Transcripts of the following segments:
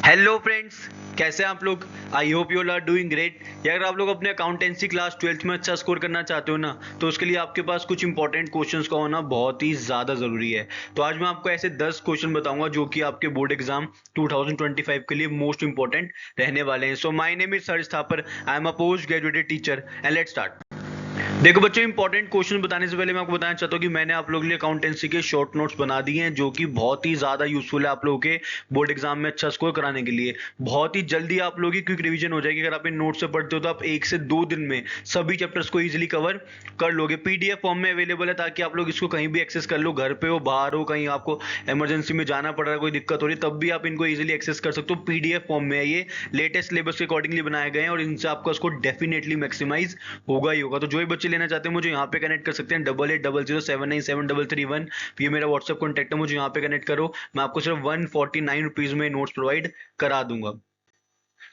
Hello friends, कैसे हैं आप लोग। I hope you are doing great. या अगर आप लोग अपने अकाउंटेंसी क्लास 12th में अच्छा स्कोर करना चाहते हो ना, तो उसके लिए आपके पास कुछ इंपॉर्टेंट क्वेश्चंस का होना बहुत ही ज़्यादा ज़रूरी है। तो आज मैं आपको ऐसे 10 क्वेश्चन बताऊंगा जो कि आपके बोर्ड एग्जाम 2025 के लिए मोस्ट इंपॉर्टेंट रहने वाले हैं। So my name is Harsh Thapar, I am a post graduated teacher and let's start. देखो बच्चों, इंपॉर्टेंट क्वेश्चन बताने से पहले मैं आपको बताना चाहता हूँ कि मैंने आप लोगों के लिए अकाउंटेंसी के शॉर्ट नोट्स बना दिए हैं जो कि बहुत ही ज्यादा यूजफुल है आप लोगों के बोर्ड एग्जाम में अच्छा स्कोर कराने के लिए। बहुत ही जल्दी आप लोगों की क्विक रिवीजन हो जाएगी। अगर आप इन नोट से पढ़ते हो तो आप 1 से 2 दिन में सभी चैप्टर्स को इजिली कवर कर लोगे। पीडीएफ फॉर्म में अवेलेबल है ताकि आप लोग इसको कहीं भी एक्सेस कर लो, घर पे हो, बाहर हो, कहीं आपको इमरजेंसी में जाना पड़ रहा है, कोई दिक्कत हो रही है, तब भी आप इनको इजिली एक्सेस कर सकते हो। पीडीएफ फॉर्म में है ये, लेटेस्ट सिलेबस के अकॉर्डिंगली बनाए गए हैं और इनसे आपका स्कोर डेफिनेटली मैक्सिमाइज होगा ही होगा। तो जो भी बच्चे लेना चाहते हैं मुझे यहाँ पे कनेक्ट कर सकते हैं 8800797333 ये मेरा व्हाट्सएप कॉन्टैक्ट है, मुझे यहाँ पे कनेक्ट करो। मैं आपको सिर्फ 149 रुपीज में नोट्स प्रोवाइड करा दूंगा।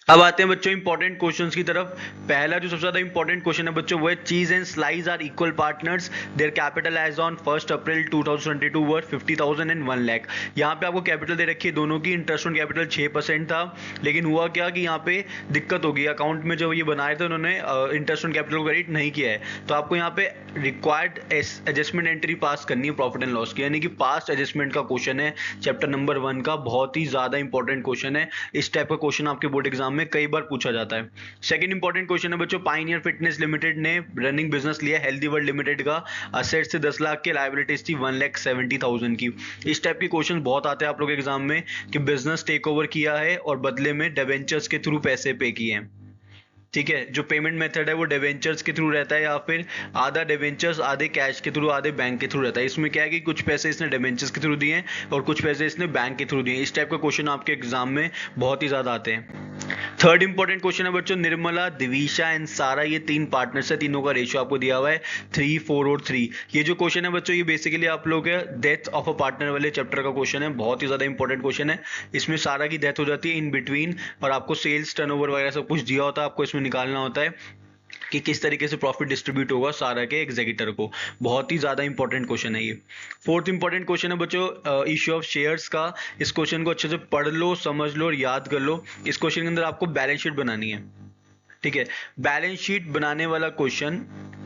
अब आते हैं बच्चों इंपॉर्टेंट क्वेश्चंस की तरफ। पहला जो सबसे ज्यादा इंपॉर्टेंट क्वेश्चन है बच्चों वो है cheese and slice are equal partners, their capital as on 1 April 2022 were 50,000 and 1 lakh. यहाँ पे आपको कैपिटल दे रखी है दोनों की। इंटरेस्ट ऑन कैपिटल 6% था, लेकिन हुआ क्या कि यहाँ पे दिक्कत हो गई। अकाउंट में जब ये बनाए थे उन्होंने इंटरेस्ट ऑन कैपिटल को क्रेडिट नहीं किया है, तो आपको यहाँ पे रिक्वायर्ड एडजस्टमेंट एंट्री पास करनी है प्रॉफिट एंड लॉस की, यानी कि पास्ट एडजस्टमेंट का क्वेश्चन है चैप्टर नंबर 1 का। बहुत ही ज्यादा इंपॉर्टेंट क्वेश्चन है। इस टाइप का क्वेश्चन आपके बोर्ड एग्जाम में कई बार पूछा जाता है। सेकंड इंपॉर्टेंट क्वेश्चन है बच्चों, पायनियर फिटनेस लिमिटेड ने रनिंग बिजनेस लिया हेल्दी वर्ल्ड लिमिटेड का। असेट से 10 लाख के, लायबिलिटीज थी 1,70,000 की। इस टाइप के क्वेश्चन बहुत आते हैं आप लोग एग्जाम में कि बिजनेस टेक ओवर किया है और बदले में डिबेंचर्स के थ्रू पैसे पे किए हैं। ठीक है, जो पेमेंट मेथड है वो डिवेंचर्स के थ्रू रहता है, या फिर आधा डिवेंचर्स आधे कैश के थ्रू आधे बैंक के थ्रू रहता है। इसमें क्या है कि कुछ पैसे इसने डिवेंचर्स के थ्रू दिए हैं और कुछ पैसे इसने बैंक के थ्रू दिए हैं। इस टाइप का क्वेश्चन आपके एग्जाम में बहुत ही ज्यादा आते हैं। थर्ड इंपॉर्टेंट क्वेश्चन है बच्चों, निर्मला, दिविशा एंड सारा, ये 3 पार्टनर्स है, तीनों का रेशियो आपको दिया हुआ है 3, 4 और 3। ये जो क्वेश्चन है बच्चों ये बेसिकली आप लोग डेथ ऑफ अ पार्टनर वाले चैप्टर का क्वेश्चन है। बहुत ही ज्यादा इंपॉर्टेंट क्वेश्चन है। इसमें सारा की डेथ हो जाती है इन बिटवीन और आपको सेल्स टर्नओवर वगैरह सब कुछ दिया होता है, आपको इसमें निकालना होता है कि किस तरीके से प्रॉफिट डिस्ट्रीब्यूट होगा सारा के एग्जीक्यूटर को। बहुत ही ज्यादा इंपॉर्टेंट क्वेश्चन है ये। फोर्थ इंपॉर्टेंट क्वेश्चन है बच्चों इश्यू ऑफ शेयर्स का। इस क्वेश्चन को अच्छे से पढ़ लो, समझ लो और याद कर लो। इस क्वेश्चन के अंदर आपको बैलेंस शीट बनानी है। ठीक है, बैलेंस शीट बनाने वाला क्वेश्चन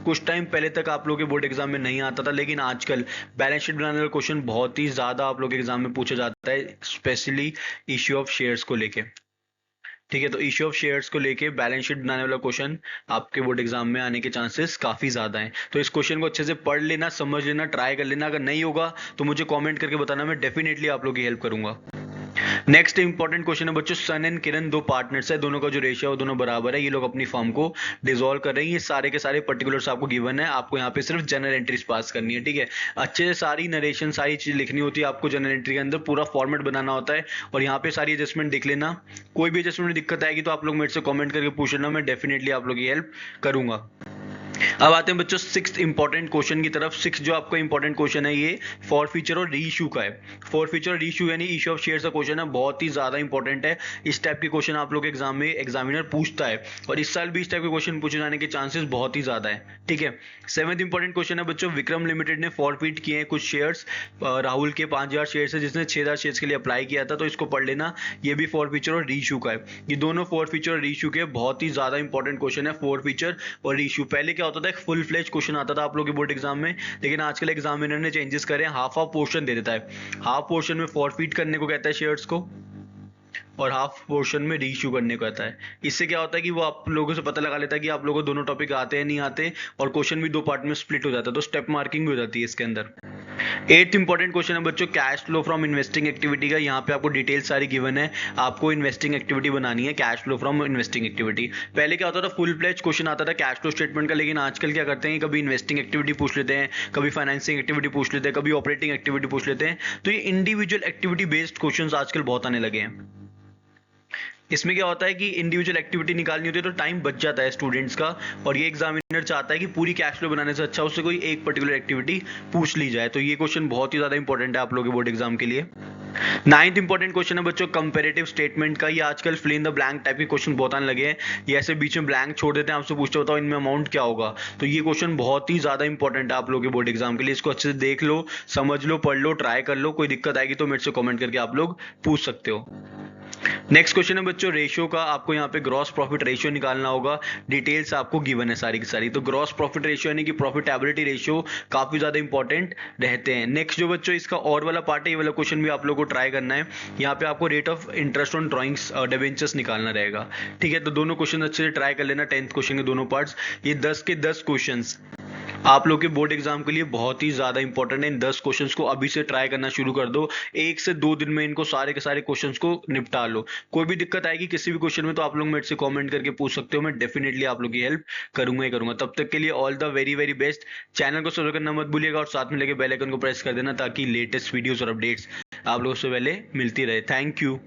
कुछ टाइम पहले तक आप लोगों के बोर्ड एग्जाम में नहीं आता था, लेकिन आजकल बैलेंस शीट बनाने वाला क्वेश्चन बहुत ही ज्यादा आप लोग के एग्जाम में पूछा जाता है, स्पेशली इश्यू ऑफ शेयर्स को लेके। ठीक है, तो इश्यू ऑफ शेयर्स को लेके बैलेंस शीट बनाने वाला क्वेश्चन आपके बोर्ड एग्जाम में आने के चांसेस काफी ज्यादा हैं। तो इस क्वेश्चन को अच्छे से पढ़ लेना, समझ लेना, ट्राई कर लेना। अगर नहीं होगा तो मुझे कमेंट करके बताना, मैं डेफिनेटली आप लोगों की हेल्प करूंगा। नेक्स्ट इंपॉर्टेंट क्वेश्चन है बच्चों, सन एंड किरण 2 पार्टनर्स है, दोनों का जो रेशियो है वो दोनों बराबर है। ये लोग अपनी फर्म को डिसॉल्व कर रहे हैं। ये सारे के सारे पर्टिकुलर्स आपको गिवन है, आपको यहाँ पे सिर्फ जनरल एंट्रीज पास करनी है। ठीक है, अच्छे से सारी नरेशन सारी चीज लिखनी होती है आपको। जनरल एंट्री के अंदर पूरा फॉर्मेट बनाना होता है और यहाँ पे सारी एडजस्टमेंट देख लेना। कोई भी एडजस्टमेंट में दिक्कत आएगी तो आप लोग मेरे से कॉमेंट करके पूछ लेना, मैं डेफिनेटली आप लोग की हेल्प करूंगा। अब आते हैं बच्चों 6th इंपॉर्टेंट क्वेश्चन की तरफ। 6 जो आपका इंपॉर्टेंट क्वेश्चन है ये फॉर फ्यूचर और रीइश्यू का है। फॉर फ्यूचर और रीइश्यू यानी इश्यू ऑफ शेयर्स का क्वेश्चन है, बहुत ही ज्यादा इंपॉर्टेंट है। इस टाइप के क्वेश्चन आप लोग एग्जाम में एग्जामिनर पूछता है और इस साल भी इस टाइप के क्वेश्चन पूछे जाने के चांसेस बहुत ही ज्यादा है। ठीक है, 7th इंपॉर्टेंट क्वेश्चन है बच्चों, विक्रम लिमिटेड ने फॉरफिट किए हैं कुछ शेयर्स। राहुल के 5,000 शेयर्स है जिसने 6,000 शेयर्स के लिए अप्लाई किया था, तो इसको पढ़ लेना। ये भी फॉर फ्यूचर और रीइश्यू का है। ये दोनों फॉर फ्यूचर और रीइश्यू के बहुत ही ज्यादा इंपॉर्टेंट क्वेश्चन है। फॉर फ्यूचर और रीइश्यू पहले क्या होता था, एक फुल फ्लेज क्वेश्चन आता था आप लोगों के बोर्ड एग्जाम में, लेकिन आजकल एग्जामिनर ने चेंजेस करे, हाफ पोर्शन दे देता है। हाफ पोर्शन में फॉरफिट करने को कहता है शेयर्स को और हाफ पोर्शन में रीइश्यू करने को कहता है। इससे क्या होता है कि वो आप लोगों से पता लगा लेता है कि आप लोगों को दोनों टॉपिक आते हैं नहीं आते, और क्वेश्चन भी 2 पार्ट में स्प्लिट हो जाता है, तो स्टेप मार्किंग भी हो जाती है इसके अंदर। 8th इंपॉर्टेंट क्वेश्चन है बच्चों, cash flow from investing activity का। यहाँ पे आपको डिटेल सारी गिवन है, आपको इन्वेस्टिंग एक्टिविटी बनानी है, cash flow from investing activity. पहले क्या होता था, फुल फ्लेज क्वेश्चन आता था कैश फ्लो स्टेटमेंट का, लेकिन आजकल क्या करते हैं, कभी इन्वेस्टिंग एक्टिविटी पूछ लेते हैं, कभी फाइनेंसिंग एक्टिविटी पूछ लेते हैं, कभी ऑपरेटिंग एक्टिविटी पूछ लेते हैं। तो ये इंडिविजुअल एक्टिविटी बेस्ड क्वेश्चन आजकल बहुत आने लगे हैं। इसमें क्या होता है कि इंडिविजुअल एक्टिविटी निकालनी होती है तो टाइम बच जाता है स्टूडेंट्स का, और ये एग्जामिनर चाहता है कि पूरी कैश फ्लो बनाने से अच्छा उससे कोई एक पर्टिकुलर एक्टिविटी पूछ ली जाए। तो ये क्वेश्चन बहुत ही ज्यादा इंपॉर्टेंट है आप लोगों के बोर्ड एग्जाम के लिए। नाइन्थ इंपॉर्टेंट क्वेश्चन है बच्चों कंपैरेटिव स्टेटमेंट का। ये आजकल fill in the blank type के क्वेश्चन बहुत आने लगे हैं। ये ऐसे बीच में ब्लैंक छोड़ देते हैं, आपसे पूछते बताओ इनमें अमाउंट क्या होगा। तो ये क्वेश्चन बहुत ही ज्यादा इंपॉर्टेंट है आप लोगों के बोर्ड एग्जाम के लिए। इसको अच्छे से देख लो, समझ लो, पढ़ लो, ट्राई कर लो। कोई दिक्कत आएगी तो मेरे से कॉमेंट करके आप लोग पूछ सकते हो। नेक्स्ट क्वेश्चन है बच्चों रेशियो का। आपको यहाँ पे ग्रॉस प्रॉफिट रेशियो निकालना होगा। डिटेल्स आपको गिवन है सारी की सारी। तो ग्रॉस प्रॉफिट रेशियो यानी कि प्रॉफिटेबिलिटी रेशियो काफी ज्यादा इंपॉर्टेंट रहते हैं। नेक्स्ट जो बच्चों इसका और वाला पार्ट है, ये वाला क्वेश्चन भी आप लोगों को ट्राई करना है। यहाँ पे आपको rate of interest on drawings debentures निकालना रहेगा। ठीक है, तो दोनों क्वेश्चन अच्छे से ट्राई कर लेना। 10th क्वेश्चन के दोनों पार्ट्स, ये 10 के 10 क्वेश्चन आप लोग के बोर्ड एग्जाम के लिए बहुत ही ज्यादा इंपॉर्टेंट है। इन 10 क्वेश्चंस को अभी से ट्राई करना शुरू कर दो। 1 से 2 दिन में इनको सारे के सारे क्वेश्चंस को निपटा लो। कोई भी दिक्कत आएगी किसी भी क्वेश्चन में तो आप लोग मेरे से कमेंट करके पूछ सकते हो। मैं डेफिनेटली आप लोग की हेल्प करूंगा ही करूंगा। तब तक के लिए all the very very best. Channel को सब्सक्राइब करना मत भूलिएगा और साथ में लेके बेल आइकन को प्रेस कर देना ताकि लेटेस्ट वीडियोस और अपडेट्स आप लोगों से पहले मिलती रहे। Thank you.